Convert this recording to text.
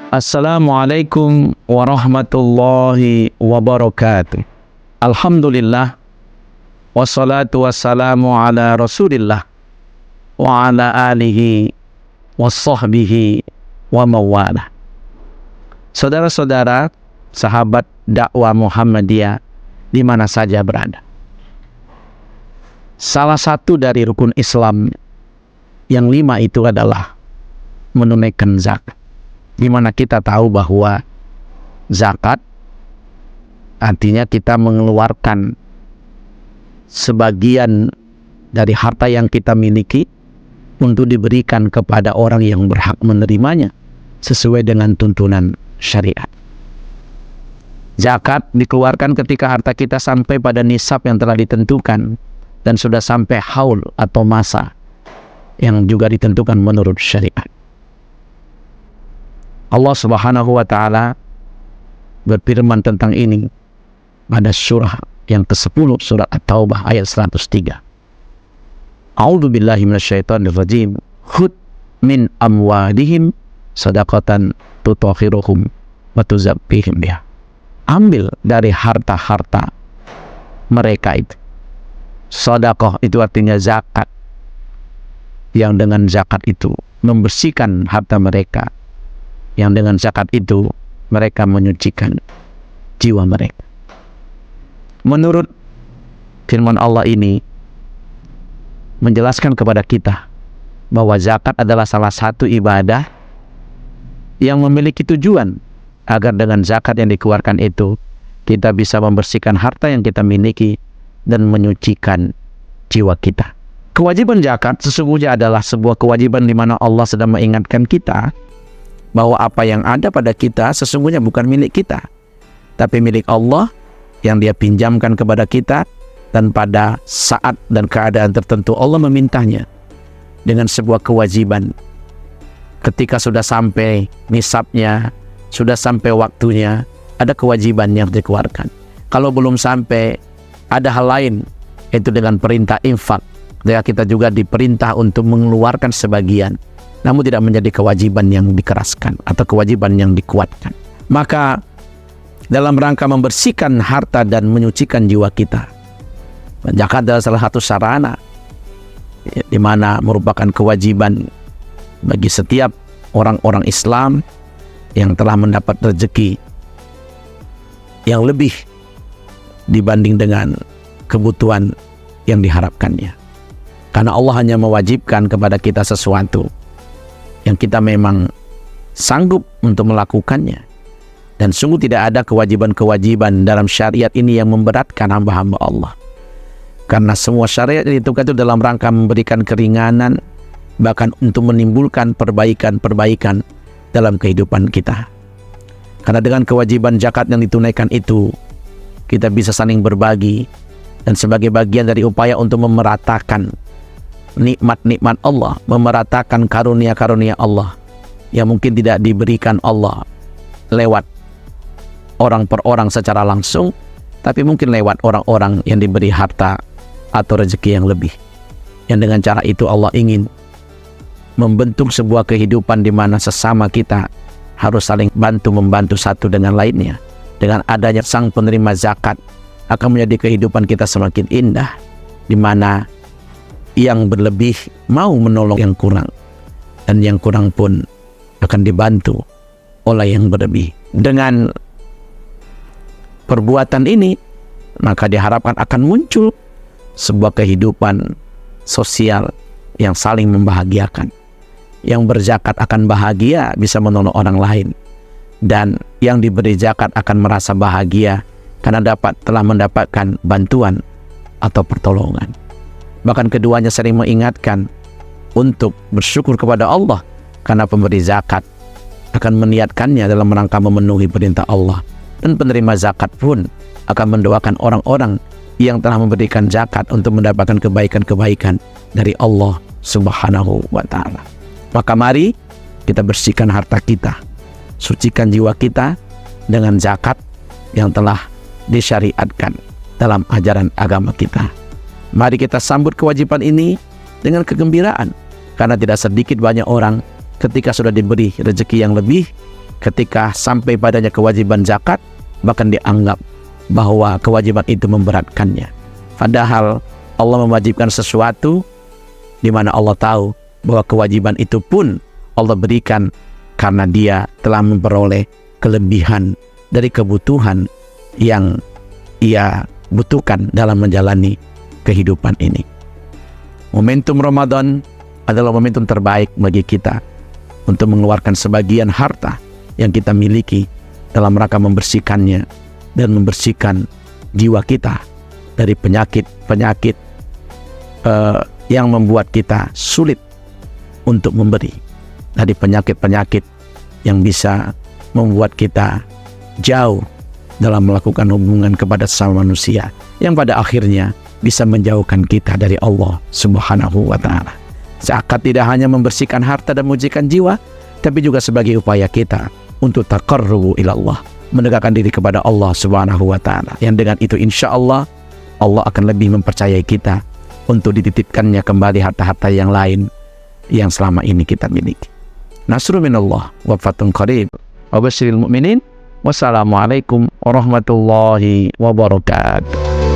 Assalamualaikum warahmatullahi wabarakatuh. Alhamdulillah, wassalatu wassalamu ala rasulillah wa ala alihi wa sahbihi wa mawalah. Saudara-saudara, sahabat dakwah Muhammadiyah di mana saja berada, salah satu dari rukun Islam yang 5 itu adalah menunaikan zakat. Di mana kita tahu bahwa zakat artinya kita mengeluarkan sebagian dari harta yang kita miliki untuk diberikan kepada orang yang berhak menerimanya sesuai dengan tuntunan syariat. Zakat dikeluarkan ketika harta kita sampai pada nisab yang telah ditentukan dan sudah sampai haul atau masa yang juga ditentukan menurut syariat. Allah Subhanahu wa Ta'ala berfirman tentang ini pada surah yang ke-10, surat At-Taubah ayat 103. A'udzu billahi minasyaitonir rajim. Khudh min amwalihim shadaqatan tutahhiruhum wa tuzakkihim biha. Ambil dari harta-harta mereka itu. Sedekah itu artinya zakat. Yang dengan zakat itu membersihkan harta mereka. Yang dengan zakat itu mereka menyucikan jiwa mereka. Menurut firman Allah ini menjelaskan kepada kita bahwa zakat adalah salah satu ibadah yang memiliki tujuan agar dengan zakat yang dikeluarkan itu kita bisa membersihkan harta yang kita miliki dan menyucikan jiwa kita. Kewajiban zakat sesungguhnya adalah sebuah kewajiban di mana Allah sedang mengingatkan kita bahwa apa yang ada pada kita sesungguhnya bukan milik kita, tapi milik Allah yang Dia pinjamkan kepada kita, dan pada saat dan keadaan tertentu Allah memintanya dengan sebuah kewajiban. Ketika sudah sampai nisabnya, sudah sampai waktunya, ada kewajiban yang dikeluarkan. Kalau belum sampai, ada hal lain, yaitu dengan perintah infak. Dan kita juga diperintah untuk mengeluarkan sebagian, namun tidak menjadi kewajiban yang dikeraskan atau kewajiban yang dikuatkan. Maka dalam rangka membersihkan harta dan menyucikan jiwa kita, zakat adalah salah satu sarana di mana merupakan kewajiban bagi setiap orang-orang Islam yang telah mendapat rezeki yang lebih dibanding dengan kebutuhan yang diharapkannya. Karena Allah hanya mewajibkan kepada kita sesuatu yang kita memang sanggup untuk melakukannya. Dan sungguh tidak ada kewajiban-kewajiban dalam syariat ini yang memberatkan hamba-hamba Allah. Karena semua syariat itu dalam rangka memberikan keringanan, bahkan untuk menimbulkan perbaikan-perbaikan dalam kehidupan kita. Karena dengan kewajiban zakat yang ditunaikan itu, kita bisa saling berbagi, dan sebagai bagian dari upaya untuk memeratakan nikmat-nikmat Allah, memeratakan karunia-karunia Allah yang mungkin tidak diberikan Allah lewat orang per orang secara langsung, tapi mungkin lewat orang-orang yang diberi harta atau rezeki yang lebih. Yang dengan cara itu Allah ingin membentuk sebuah kehidupan di mana sesama kita harus saling bantu-membantu satu dengan lainnya. Dengan adanya sang penerima zakat akan menjadi kehidupan kita semakin indah, di mana yang berlebih mau menolong yang kurang, dan yang kurang pun akan dibantu oleh yang berlebih. Dengan perbuatan ini, maka diharapkan akan muncul sebuah kehidupan sosial yang saling membahagiakan. Yang berzakat akan bahagia bisa menolong orang lain, dan yang diberi zakat akan merasa bahagia karena telah mendapatkan bantuan atau pertolongan. Bahkan keduanya sering mengingatkan untuk bersyukur kepada Allah, karena pemberi zakat akan meniatkannya dalam rangka memenuhi perintah Allah, dan penerima zakat pun akan mendoakan orang-orang yang telah memberikan zakat untuk mendapatkan kebaikan-kebaikan dari Allah Subhanahu wa Ta'ala. Maka mari kita bersihkan harta kita, sucikan jiwa kita dengan zakat yang telah disyariatkan dalam ajaran agama kita. Mari kita sambut kewajiban ini dengan kegembiraan, karena tidak sedikit banyak orang ketika sudah diberi rezeki yang lebih, ketika sampai padanya kewajiban zakat, bahkan dianggap bahwa kewajiban itu memberatkannya. Padahal Allah mewajibkan sesuatu di mana Allah tahu bahwa kewajiban itu pun Allah berikan karena dia telah memperoleh kelebihan dari kebutuhan yang ia butuhkan dalam menjalani kehidupan ini. Momentum Ramadan adalah momentum terbaik bagi kita untuk mengeluarkan sebagian harta yang kita miliki dalam rangka membersihkannya dan membersihkan jiwa kita dari penyakit-penyakit yang membuat kita sulit untuk memberi, dari penyakit-penyakit yang bisa membuat kita jauh dalam melakukan hubungan kepada sesama manusia, yang pada akhirnya bisa menjauhkan kita dari Allah Subhanahu wa Ta'ala. Zakat tidak hanya membersihkan harta dan mensucikan jiwa, tapi juga sebagai upaya kita untuk taqarrubu ilallah, mendekatkan diri kepada Allah Subhanahu wa Ta'ala, yang dengan itu insya Allah Allah akan lebih mempercayai kita untuk dititipkannya kembali harta-harta yang lain yang selama ini kita miliki. Nasrun minallah wa fathun qarib wa basyiril mu'minin. Wassalamualaikum warahmatullahi wabarakatuh.